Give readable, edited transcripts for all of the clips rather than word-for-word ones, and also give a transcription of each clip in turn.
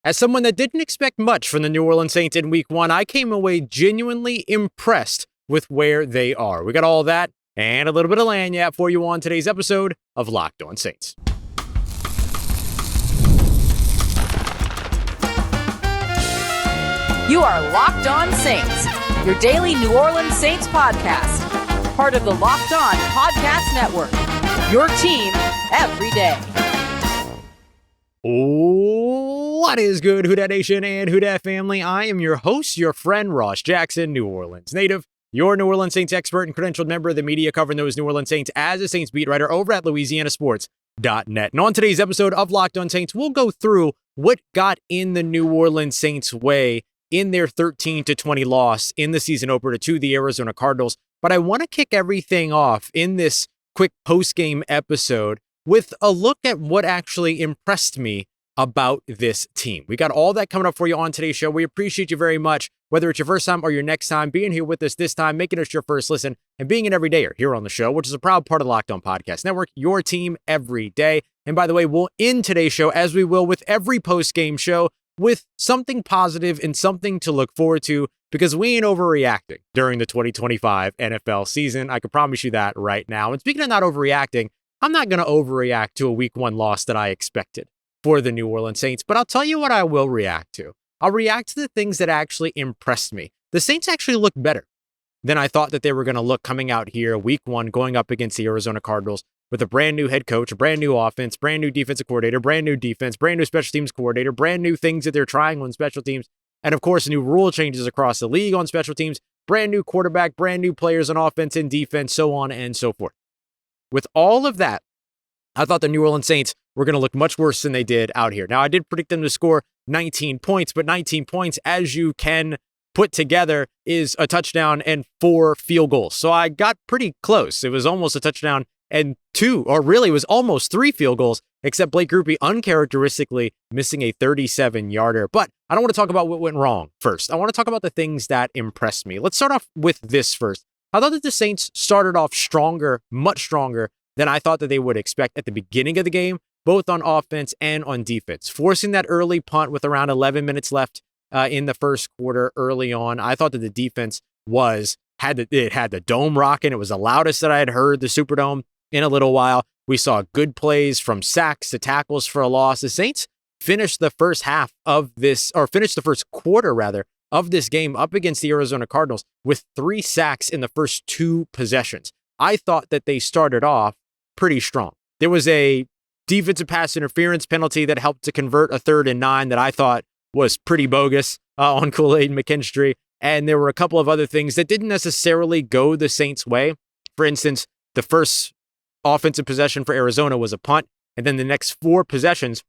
As someone that didn't expect much from the New Orleans Saints in Week 1, I came away genuinely impressed with where they are. We got all that and a little bit of lagniappe for you on today's episode of Locked On Saints. You are Locked On Saints, your daily New Orleans Saints podcast. Part of the Locked On Podcast Network, your team every day. What is good, Who Dat Nation and Who Dat family? I am your host, your friend, Ross Jackson, New Orleans native, your New Orleans Saints expert and credentialed member of the media covering those New Orleans Saints as a Saints beat writer over at LouisianaSports.net. And on today's episode of Locked On Saints, we'll go through what got in the New Orleans Saints' way in their 13-20 loss in the season opener to the Arizona Cardinals. But I want to kick everything off in this quick post-game episode with a look at what actually impressed me about this team. We got all that coming up for you on today's show. We appreciate you very much, whether it's your first time or your next time, being here with us this time, making us your first listen, and being an everydayer here on the show, which is a proud part of the Locked On Podcast Network, your team every day. And by the way, we'll end today's show, as we will with every post-game show, with something positive and something to look forward to, because we ain't overreacting during the 2025 NFL season. I can promise you that right now. And speaking of not overreacting, I'm not going to overreact to a Week 1 loss that I expected for the New Orleans Saints, but I'll tell you what I will react to. I'll react to the things that actually impressed me. The Saints actually look better than I thought that they were going to look coming out here Week 1, going up against the Arizona Cardinals with a brand new head coach, a brand new offense, brand new defensive coordinator, brand new defense, brand new special teams coordinator, brand new things that they're trying on special teams, and of course, new rule changes across the league on special teams, brand new quarterback, brand new players on offense and defense, so on and so forth. With all of that, I thought the New Orleans Saints were going to look much worse than they did out here. Now, I did predict them to score 19 points, but 19 points, as you can put together, is a touchdown and 4 field goals. So I got pretty close. It was almost a touchdown and 2, or really it was almost 3 field goals, except Blake Grupe uncharacteristically missing a 37-yarder. But I don't want to talk about what went wrong first. I want to talk about the things that impressed me. Let's start off with this first. I thought that the Saints started off stronger, much stronger than I thought that they would expect at the beginning of the game, both on offense and on defense. Forcing that early punt with around 11 minutes left in the first quarter early on, I thought that the defense had the dome rocking. It was the loudest that I had heard the Superdome in a little while. We saw good plays from sacks to tackles for a loss. The Saints finished the first quarter rather, of this game up against the Arizona Cardinals with 3 sacks in the first 2 possessions. I thought that they started off pretty strong. There was a defensive pass interference penalty that helped to convert a 3rd and 9 that I thought was pretty bogus on Kool-Aid McKinstry. And there were a couple of other things that didn't necessarily go the Saints' way. For instance, the first offensive possession for Arizona was a punt, and then the next 4 possessions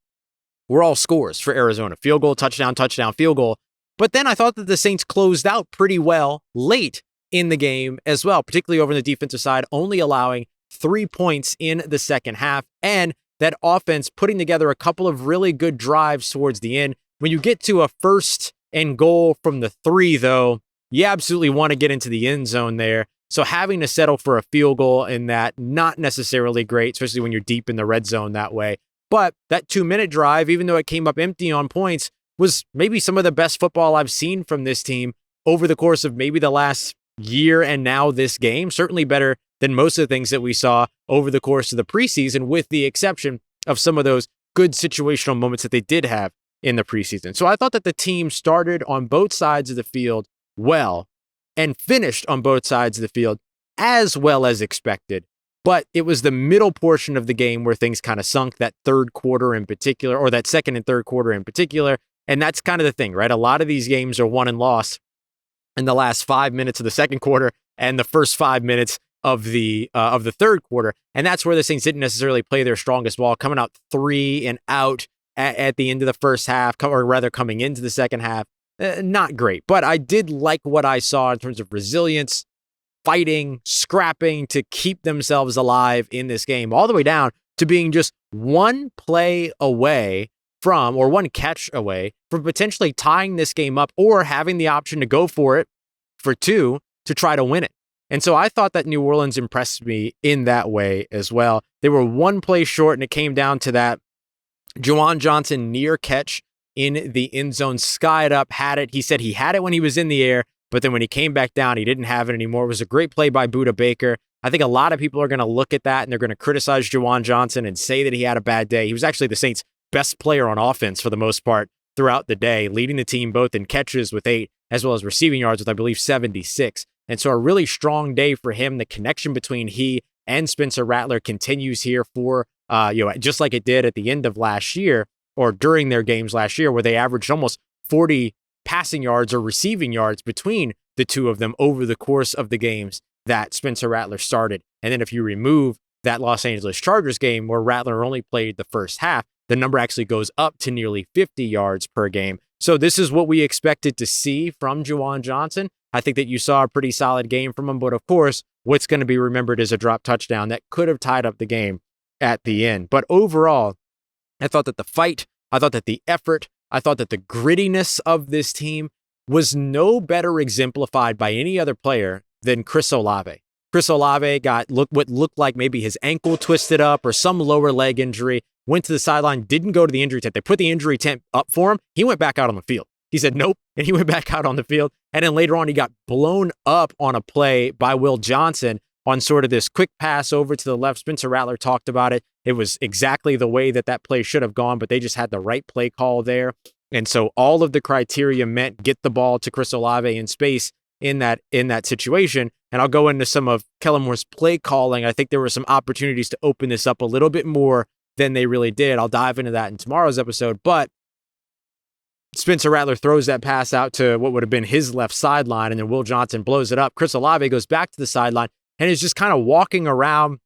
were all scores for Arizona. Field goal, touchdown, touchdown, field goal. But then I thought that the Saints closed out pretty well late in the game as well, particularly over the defensive side, only allowing 3 points in the second half, and that offense putting together a couple of really good drives towards the end. When you get to a 1st and goal from the 3, though, you absolutely want to get into the end zone there. So having to settle for a field goal in that, not necessarily great, especially when you're deep in the red zone that way. But that 2-minute drive, even though it came up empty on points, was maybe some of the best football I've seen from this team over the course of maybe the last year and now this game. Certainly better than most of the things that we saw over the course of the preseason, with the exception of some of those good situational moments that they did have in the preseason. So I thought that the team started on both sides of the field well and finished on both sides of the field as well as expected. But it was the middle portion of the game where things kind of sunk, that 3rd quarter in particular, or that 2nd and 3rd quarter in particular. And that's kind of the thing, right? A lot of these games are won and lost in the last 5 minutes of the 2nd quarter and the first 5 minutes of the 3rd quarter. And that's where the Saints didn't necessarily play their strongest ball, coming out 3 and out at the end of the first half, or rather coming into the second half. Not great, but I did like what I saw in terms of resilience, fighting, scrapping to keep themselves alive in this game, all the way down to being just one play away from, or one catch away from potentially tying this game up or having the option to go for it for 2 to try to win it. And so I thought that New Orleans impressed me in that way as well. They were one play short, and it came down to that Juwan Johnson near catch in the end zone, skied up, had it. He said he had it when he was in the air, but then when he came back down, he didn't have it anymore. It was a great play by Budda Baker. I think a lot of people are going to look at that and they're going to criticize Juwan Johnson and say that he had a bad day. He was actually the Saints' best player on offense for the most part throughout the day, leading the team both in catches with 8 as well as receiving yards with, I believe, 76. And so a really strong day for him. The connection between he and Spencer Rattler continues here for, just like it did at the end of last year or during their games last year, where they averaged almost 40 passing yards or receiving yards between the two of them over the course of the games that Spencer Rattler started. And then if you remove that Los Angeles Chargers game where Rattler only played the first half, the number actually goes up to nearly 50 yards per game. So this is what we expected to see from Juwan Johnson. I think that you saw a pretty solid game from him, but of course, what's going to be remembered is a drop touchdown that could have tied up the game at the end. But overall, I thought that the fight, I thought that the effort, I thought that the grittiness of this team was no better exemplified by any other player than Chris Olave. Chris Olave got what looked like maybe his ankle twisted up or some lower leg injury, went to the sideline, didn't go to the injury tent. They put the injury tent up for him. He went back out on the field. He said nope, and he went back out on the field. And then later on, he got blown up on a play by Will Johnson on sort of this quick pass over to the left. Spencer Rattler talked about it. It was exactly the way that play should have gone, but they just had the right play call there. And so all of the criteria meant get the ball to Chris Olave in space in that situation. And I'll go into some of Kellen Moore's play calling. I think there were some opportunities to open this up a little bit more than they really did. I'll dive into that in tomorrow's episode. But Spencer Rattler throws that pass out to what would have been his left sideline, and then Will Johnson blows it up. Chris Olave goes back to the sideline and is just kind of walking around,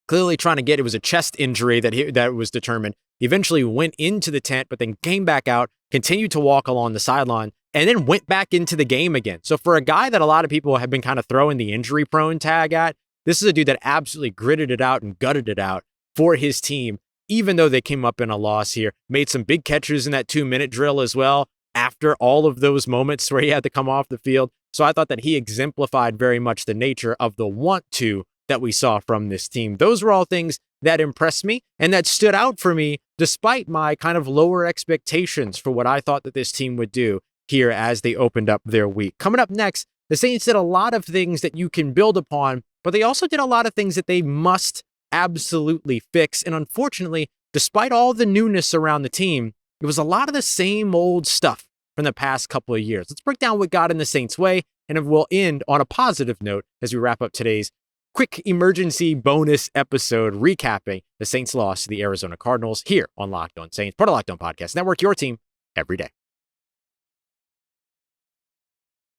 clearly trying to get, it was a chest injury that was determined. He eventually went into the tent, but then came back out, continued to walk along the sideline, and then went back into the game again. So for a guy that a lot of people have been kind of throwing the injury-prone tag at, this is a dude that absolutely gritted it out and gutted it out for his team, even though they came up in a loss here. Made some big catches in that 2-minute drill as well after all of those moments where he had to come off the field. So I thought that he exemplified very much the nature of the want to that we saw from this team. Those were all things that impressed me and that stood out for me despite my kind of lower expectations for what I thought that this team would do here as they opened up their week. Coming up next, the Saints did a lot of things that you can build upon, but they also did a lot of things that they must absolutely fix. And unfortunately, despite all the newness around the team, it was a lot of the same old stuff from the past couple of years. Let's break down what got in the Saints' way, and we'll end on a positive note as we wrap up today's quick emergency bonus episode recapping the Saints' loss to the Arizona Cardinals here on Locked On Saints, part of Locked On Podcast Network, your team every day.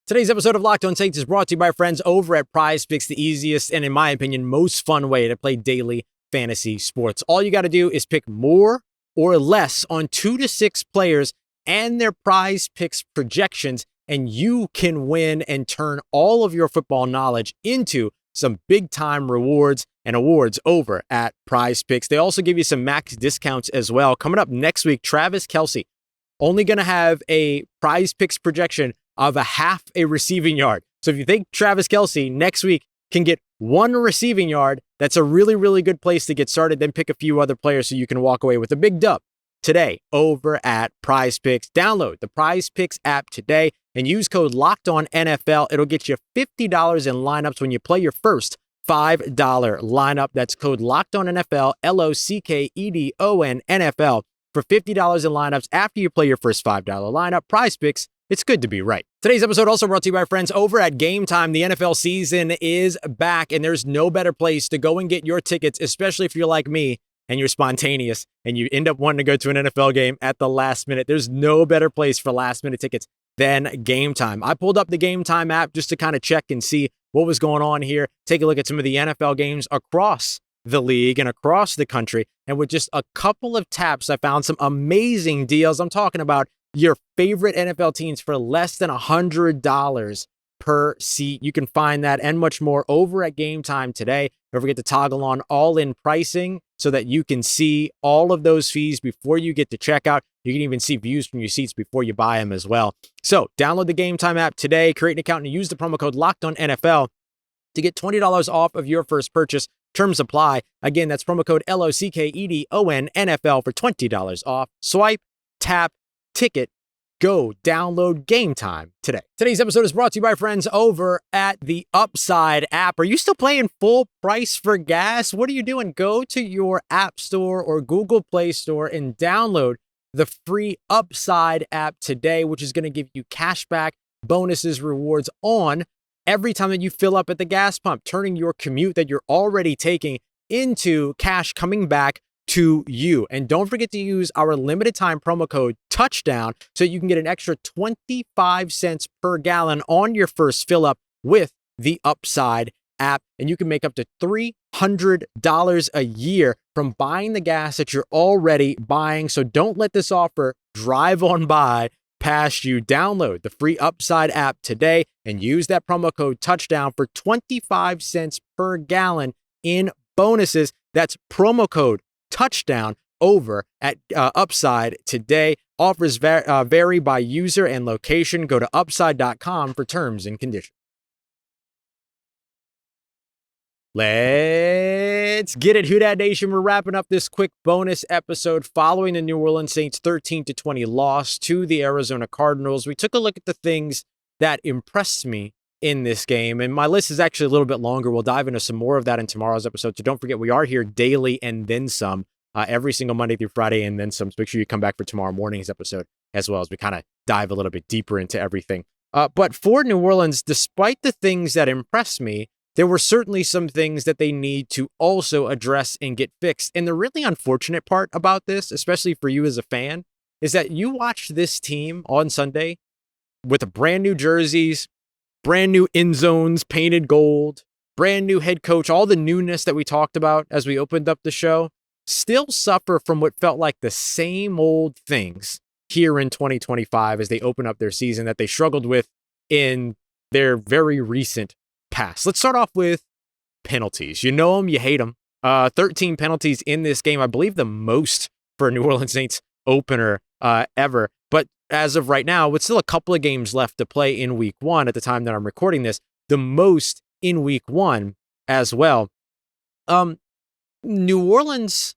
Today's episode of Locked On Saints is brought to you by our friends over at Prize Picks, the easiest and, in my opinion, most fun way to play daily fantasy sports. All you got to do is pick more or less on 2 to 6 players and their Prize Picks projections, and you can win and turn all of your football knowledge into some big-time rewards and awards over at Prize Picks. They also give you some max discounts as well. Coming up next week, Travis Kelce, only going to have a Prize Picks projection of a half a receiving yard. So if you think Travis Kelce next week can get 1 receiving yard, that's a really, really good place to get started. Then pick a few other players so you can walk away with a big dub today over at Prize Picks. Download the Prize Picks app today and use code LOCKEDONNFL. It'll get you $50 in lineups when you play your first $5 lineup. That's code LOCKEDONNFL, LOCKEDON NFL for $50 in lineups after you play your first $5 lineup. Prize Picks, it's good to be right. Today's episode also brought to you by our friends over at Game Time. The NFL season is back, and there's no better place to go and get your tickets, especially if you're like me and you're spontaneous and you end up wanting to go to an NFL game at the last minute. There's no better place for last minute tickets than Game Time. I pulled up the Game Time app just to kind of check and see what was going on here, take a look at some of the NFL games across the league and across the country. And with just a couple of taps, I found some amazing deals. I'm talking about your favorite NFL teams for less than $100 per seat. You can find that and much more over at Game Time today. Don't forget to toggle on all-in pricing so that you can see all of those fees before you get to checkout. You can even see views from your seats before you buy them as well. So download the Game Time app today, create an account, and use the promo code LOCKEDONNFL to get $20 off of your first purchase. Terms apply. Again, that's promo code LOCKEDONNFL for $20 off. Swipe, tap, ticket. Go download Game Time today. Today's episode is brought to you by friends over at the Upside app. Are you still paying full price for gas? What are you doing? Go to your App Store or Google Play Store and download the free Upside app today, which is going to give you cashback, bonuses, rewards on every time that you fill up at the gas pump, turning your commute that you're already taking into cash coming back to you. And don't forget to use our limited time promo code touchdown so you can get an extra 25 cents per gallon on your first fill up with the Upside app. And you can make up to $300 a year from buying the gas that you're already buying. So don't let this offer drive on by past you. Download the free Upside app today and use that promo code touchdown for 25 cents per gallon in bonuses. That's promo code touchdown over at Upside today. Offers vary by user and location. Go to upside.com for terms and conditions. Let's get it, Who Dat Nation. We're wrapping up this quick bonus episode following the New Orleans Saints 13-20 loss to the Arizona Cardinals. We took a look at the things that impressed me in this game, and my list is actually a little bit longer. We'll dive into some more of that in tomorrow's episode, so don't forget we are here daily and then some, every single Monday through Friday and then some. So make sure you come back for tomorrow morning's episode as well, as we kind of dive a little bit deeper into everything. But for New Orleans, despite the things that impressed me, there were certainly some things that they need to also address and get fixed. And the really unfortunate part about this, especially for you as a fan, is that you watched this team on Sunday with a brand new jerseys, brand new end zones, painted gold, brand new head coach, all the newness that we talked about as we opened up the show, still suffer from what felt like the same old things here in 2025 as they open up their season that they struggled with in their very recent past. Let's start off with penalties. You know them, you hate them. 13 penalties in this game, I believe the most for a New Orleans Saints opener ever. But as of right now, with still a couple of games left to play in week one at the time that I'm recording this, the most in week one as well. New Orleans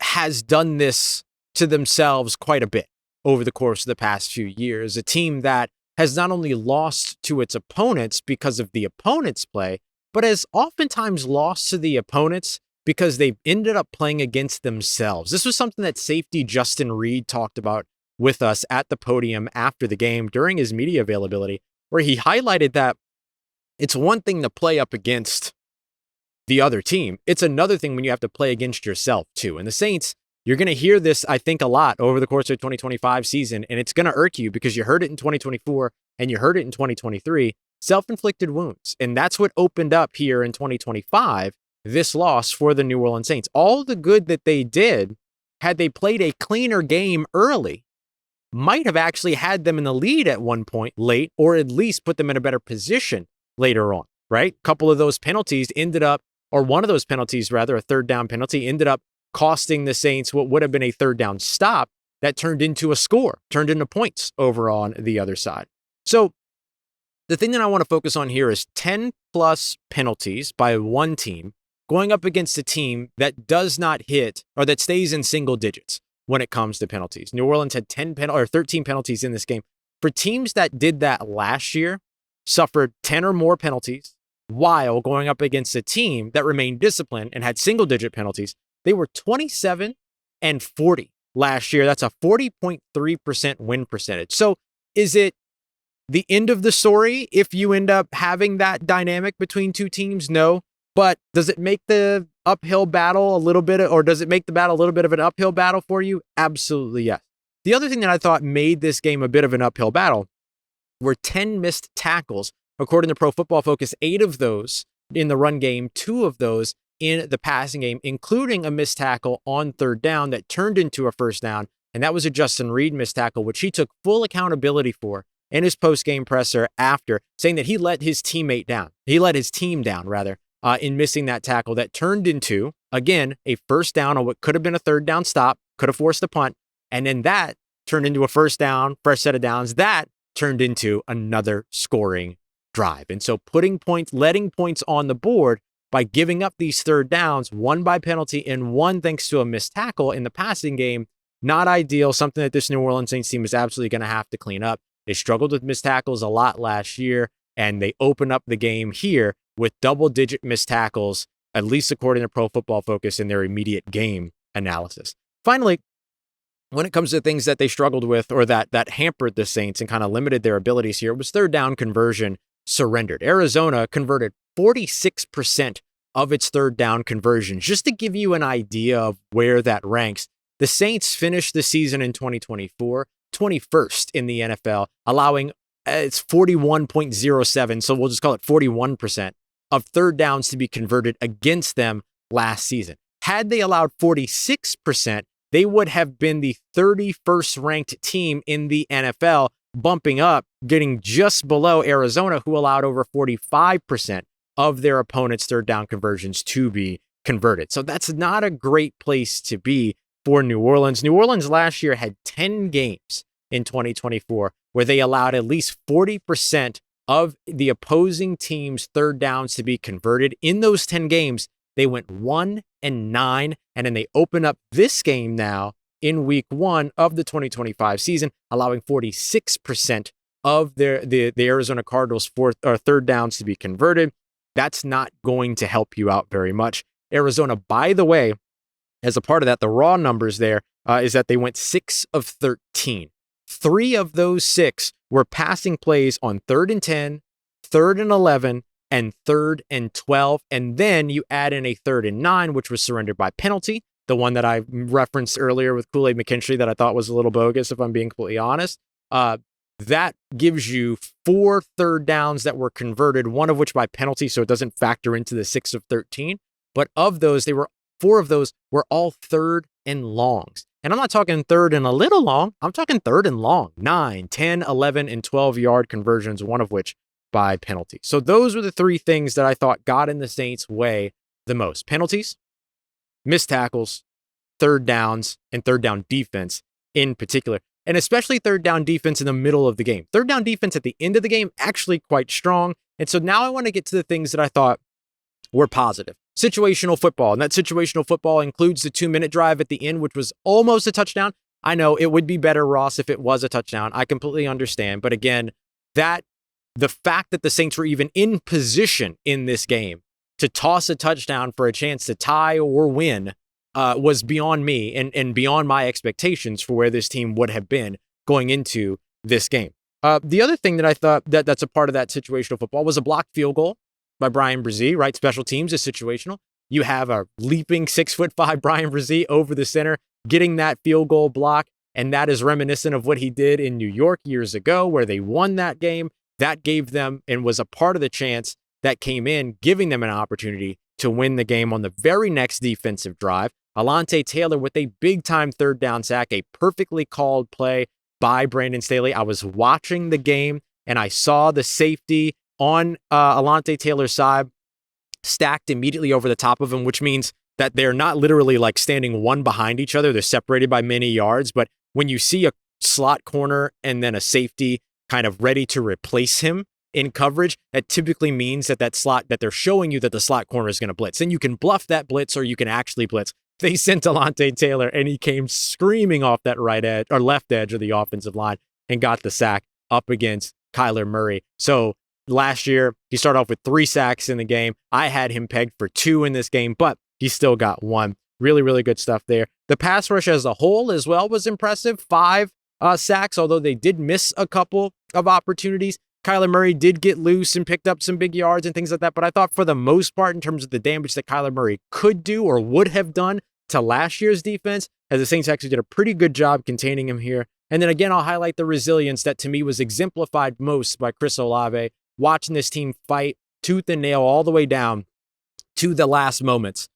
has done this to themselves quite a bit over the course of the past few years. A team that has not only lost to its opponents because of the opponent's play, but has oftentimes lost to the opponents because they ended up playing against themselves. This was something that safety Justin Reed talked about with us at the podium after the game during his media availability, where he highlighted that it's one thing to play up against the other team. It's another thing when you have to play against yourself too. And the Saints, you're going to hear this, I think, a lot over the course of the 2025 season, and it's going to irk you because you heard it in 2024 and you heard it in 2023, self-inflicted wounds. And that's what opened up here in 2025, this loss for the New Orleans Saints. All the good that they did, had they played a cleaner game early, might have actually had them in the lead at one point late, or at least put them in a better position later on, right? A couple of those penalties ended up, or one of those penalties rather, a third down penalty, ended up costing the Saints what would have been a third down stop that turned into a score, turned into points over on the other side. So the thing that I want to focus on here is 10 plus penalties by one team going up against a team that does not hit, or that stays in single digits when it comes to penalties. New Orleans had 13 penalties in this game. For teams that did that last year, suffered 10 or more penalties while going up against a team that remained disciplined and had single-digit penalties. They were 27 and 40 last year. That's a 40.3% win percentage. So is it the end of the story if you end up having that dynamic between two teams? No. But does it make the uphill battle a little bit, or does it make the battle a little bit of an uphill battle for you? Absolutely, yes. The other thing that I thought made this game a bit of an uphill battle were 10 missed tackles. According to Pro Football Focus, 8 of those in the run game, 2 of those in the passing game, including a missed tackle on third down that turned into a first down. And that was a Justin Reed missed tackle, which he took full accountability for in his post-game presser after, saying that he let his teammate down. He let his team down, rather, in missing that tackle that turned into, again, a first down on what could have been a third down stop, could have forced a punt. And then that turned into a first down, fresh set of downs. That turned into another scoring drive. And so putting points, letting points on the board by giving up these third downs, one by penalty and one thanks to a missed tackle in the passing game, Not ideal, something that this New Orleans Saints team is absolutely going to have to clean up. They struggled with missed tackles a lot last year, and they open up the game here with double-digit missed tackles, at least according to Pro Football Focus in their immediate game analysis. Finally, when it comes to things that they struggled with or that hampered the Saints and kind of limited their abilities here, was third down conversion surrendered. Arizona converted 46% of its third down conversions. Just to give you an idea of where that ranks, the Saints finished the season in 2024 21st in the NFL, allowing it's 41.07, so we'll just call it 41% of third downs to be converted against them last season. Had they allowed 46%, they would have been the 31st ranked team in the NFL, bumping up, getting just below Arizona, who allowed over 45% of their opponents' third down conversions to be converted. So that's not a great place to be for New Orleans. New Orleans last year had 10 games in 2024 where they allowed at least 40% of the opposing team's third downs to be converted. In those 10 games, they went 1-9, and then they open up this game now in week 1 of the 2025 season, allowing 46% of the Arizona Cardinals' third downs to be converted. That's not going to help you out very much. Arizona, by the way, as a part of that, the raw numbers there is that they went 6 of 13. 3 of those 6 were passing plays on 3rd and 10, 3rd and 11, and 3rd and 12. And then you add in a 3rd and 9, which was surrendered by penalty, the one that I referenced earlier with Kool-Aid McKinstry that I thought was a little bogus, if I'm being completely honest. That gives you 4 third downs that were converted, one of which by penalty, so it doesn't factor into the 6 of 13. But of those, 4 of those were all 3rd and longs. And I'm not talking 3rd and a little long. I'm talking 3rd and long. 9, 10, 11, and 12-yard conversions, one of which by penalty. So those were the 3 things that I thought got in the Saints' way the most. Penalties, missed tackles, third downs, and third down defense in particular. And especially third down defense in the middle of the game. Third down defense at the end of the game, actually quite strong. And so now I want to get to the things that I thought were positive. Situational football. And that situational football includes the 2-minute drive at the end, which was almost a touchdown. I know it would be better, Ross, if it was a touchdown. I completely understand. But again, the fact that the Saints were even in position in this game to toss a touchdown for a chance to tie or win was beyond me and beyond my expectations for where this team would have been going into this game. The other thing that I thought that's a part of that situational football was a blocked field goal by Bryan Bresee, right? Special teams is situational. You have a leaping 6'5" Bryan Bresee over the center, getting that field goal block. And that is reminiscent of what he did in New York years ago, where they won that game. That gave them and was a part of the chance that came in, giving them an opportunity to win the game on the very next defensive drive. Alontae Taylor with a big-time third down sack, a perfectly called play by Brandon Staley. I was watching the game, and I saw the safety on Alontae Taylor's side stacked immediately over the top of him, which means that they're not literally like standing one behind each other. They're separated by many yards. But when you see a slot corner and then a safety kind of ready to replace him in coverage, that typically means that slot, that they're showing you that the slot corner is going to blitz. Then you can bluff that blitz or you can actually blitz. They sent Alontae Taylor and he came screaming off that right edge or left edge of the offensive line and got the sack up against Kyler Murray. So last year, he started off with 3 sacks in the game. I had him pegged for 2 in this game, but he still got 1. Really, really good stuff there. The pass rush as a whole as well was impressive. 5 sacks, although they did miss a couple of opportunities. Kyler Murray did get loose and picked up some big yards and things like that. But I thought for the most part, in terms of the damage that Kyler Murray could do or would have done to last year's defense, as the Saints actually did a pretty good job containing him here. And then again, I'll highlight the resilience that to me was exemplified most by Chris Olave, watching this team fight tooth and nail all the way down to the last moments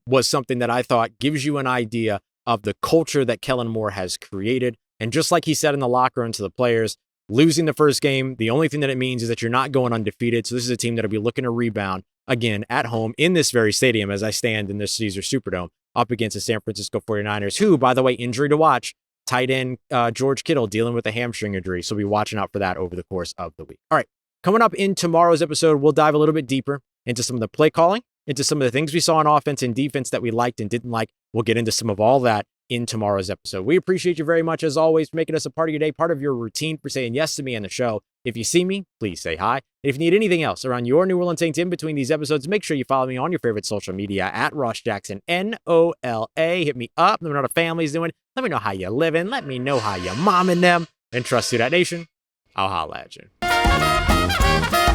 was something that I thought gives you an idea of the culture that Kellen Moore has created. And just like he said in the locker room to the players, losing the first game, the only thing that it means is that you're not going undefeated. So this is a team that'll be looking to rebound again at home in this very stadium as I stand in this Caesars Superdome up against the San Francisco 49ers, who, by the way, injury to watch, tight end George Kittle dealing with a hamstring injury. So be watching out for that over the course of the week. All right, coming up in tomorrow's episode, we'll dive a little bit deeper into some of the play calling, into some of the things we saw on offense and defense that we liked and didn't like. We'll get into some of all that in tomorrow's episode. We appreciate you very much, as always, for making us a part of your day, part of your routine, for saying yes to me and the show. If you see me, please say hi. And if you need anything else around your New Orleans Saints in between these episodes, make sure you follow me on your favorite social media at Ross Jackson, NOLA. Hit me up. Let me know how the family's doing. Let me know how you're living. Let me know how you're momming them. And trust Who Dat Nation, I'll holla at you.